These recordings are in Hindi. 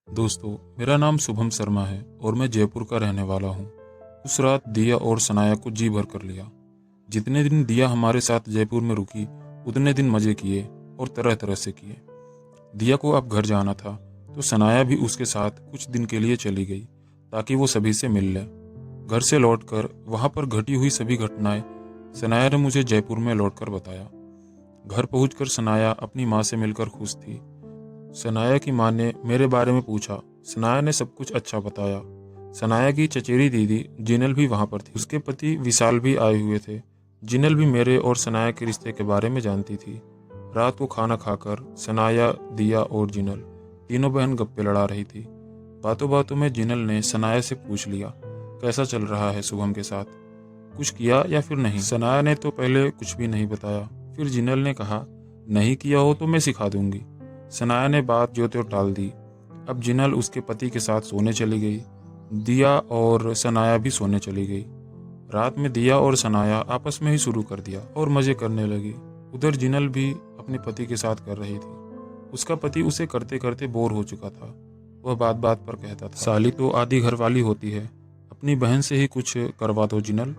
दोस्तों, मेरा नाम शुभम शर्मा है और मैं जयपुर का रहने वाला हूँ। उस रात दिया और सनाया को जी भर कर लिया। जितने दिन दिया हमारे साथ जयपुर में रुकी, उतने दिन मजे किए और तरह तरह से किए। दिया को अब घर जाना था, तो सनाया भी उसके साथ कुछ दिन के लिए चली गई ताकि वो सभी से मिल ले। घर से लौटकर वहाँ पर घटी हुई सभी घटनाएं सनाया ने मुझे जयपुर में लौटकर बताया। घर पहुंचकर सनाया अपनी माँ से मिलकर खुश थी। सनाया की माँ ने मेरे बारे में पूछा। सनाया ने सब कुछ अच्छा बताया। सनाया की चचेरी दीदी जिनल भी वहाँ पर थी। उसके पति विशाल भी आए हुए थे। जिनल भी मेरे और सनाया के रिश्ते के बारे में जानती थी। रात को खाना खाकर सनाया, दिया और जिनल तीनों बहन गप्पे लड़ा रही थी। बातों बातों में जिनल ने सनाया से पूछ लिया, कैसा चल रहा है शुभम के साथ, कुछ किया या फिर नहीं। सनाया ने तो पहले कुछ भी नहीं बताया। फिर जिनल ने कहा, नहीं किया हो तो मैं सिखा दूंगी। सनाया ने बात जो त्यों टाल दी। अब जिनल उसके पति के साथ सोने चली गई। दिया और सनाया भी सोने चली गई। रात में दिया और सनाया आपस में ही शुरू कर दिया और मजे करने लगी। उधर जिनल भी अपने पति के साथ कर रही थी। उसका पति उसे करते करते बोर हो चुका था। वह बात बात पर कहता था, साली तो आधी घरवाली होती है, अपनी बहन से ही कुछ करवा दो जिनल,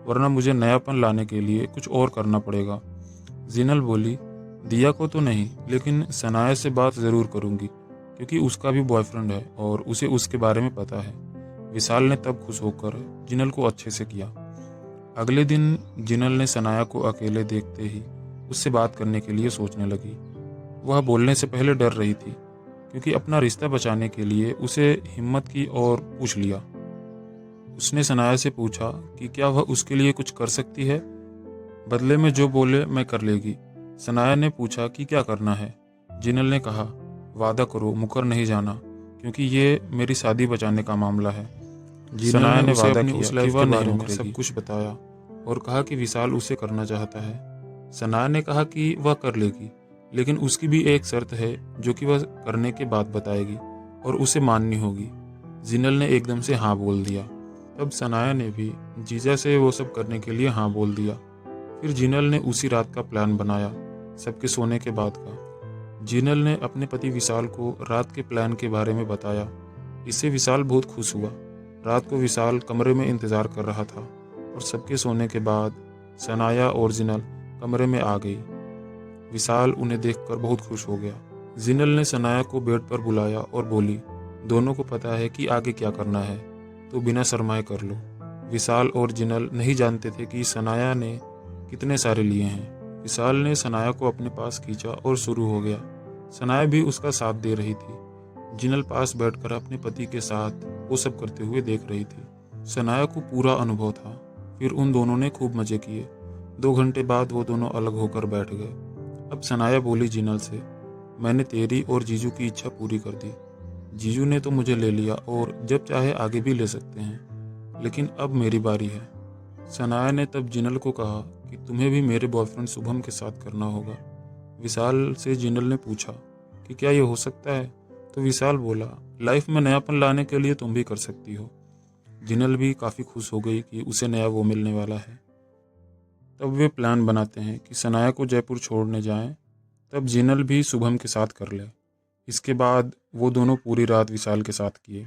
वरना मुझे नयापन लाने के लिए कुछ और करना पड़ेगा। जिनल बोली, दिया को तो नहीं, लेकिन सनाया से बात ज़रूर करूंगी, क्योंकि उसका भी बॉयफ्रेंड है और उसे उसके बारे में पता है। विशाल ने तब खुश होकर जिनल को अच्छे से किया। अगले दिन जिनल ने सनाया को अकेले देखते ही उससे बात करने के लिए सोचने लगी। वह बोलने से पहले डर रही थी, क्योंकि अपना रिश्ता बचाने के लिए उसे हिम्मत की और पूछ लिया। उसने सनाया से पूछा कि क्या वह उसके लिए कुछ कर सकती है, बदले में जो बोले मैं कर लेगी। सनाया ने पूछा कि क्या करना है। जिनल ने कहा, वादा करो मुकर नहीं जाना, क्योंकि ये मेरी शादी बचाने का मामला है। सनाया ने वादा किया उस लाइफ के बारे में सब कुछ बताया और कहा कि विशाल उसे करना चाहता है। सनाया ने कहा कि वह कर लेगी, लेकिन उसकी भी एक शर्त है जो कि वह करने के बाद बताएगी और उसे माननी होगी। जिनल ने एकदम से हाँ बोल दिया। तब सनाया ने भी जीजा से वो सब करने के लिए हाँ बोल दिया। फिर जिनल ने उसी रात का प्लान बनाया, सबके सोने के बाद का। जिनल ने अपने पति विशाल को रात के प्लान के बारे में बताया। इससे विशाल बहुत खुश हुआ। रात को विशाल कमरे में इंतजार कर रहा था और सबके सोने के बाद सनाया और जिनल कमरे में आ गई। विशाल उन्हें देखकर बहुत खुश हो गया। जिनल ने सनाया को बेड पर बुलाया और बोली, दोनों को पता है कि आगे क्या करना है, तो बिना शर्माए कर लो। विशाल और जिनल नहीं जानते थे कि सनाया ने कितने सारे लिए हैं। विशाल ने सनाया को अपने पास खींचा और शुरू हो गया। सनाया भी उसका साथ दे रही थी। जिनल पास बैठकर अपने पति के साथ वो सब करते हुए देख रही थी। सनाया को पूरा अनुभव था। फिर उन दोनों ने खूब मजे किए। 2 घंटे बाद वो दोनों अलग होकर बैठ गए। अब सनाया बोली जिनल से, मैंने तेरी और जीजू की इच्छा पूरी कर दी। जीजू ने तो मुझे ले लिया और जब चाहे आगे भी ले सकते हैं, लेकिन अब मेरी बारी है। सनाया ने तब जिनल को कहा कि तुम्हें भी मेरे बॉयफ्रेंड शुभम के साथ करना होगा। विशाल से जिनल ने पूछा कि क्या ये हो सकता है, तो विशाल बोला, लाइफ में नयापन लाने के लिए तुम भी कर सकती हो। जिनल भी काफ़ी खुश हो गई कि उसे नया वो मिलने वाला है। तब वे प्लान बनाते हैं कि सनाया को जयपुर छोड़ने जाएं, तब जिनल भी शुभम के साथ कर ले। इसके बाद वो दोनों पूरी रात विशाल के साथ किए।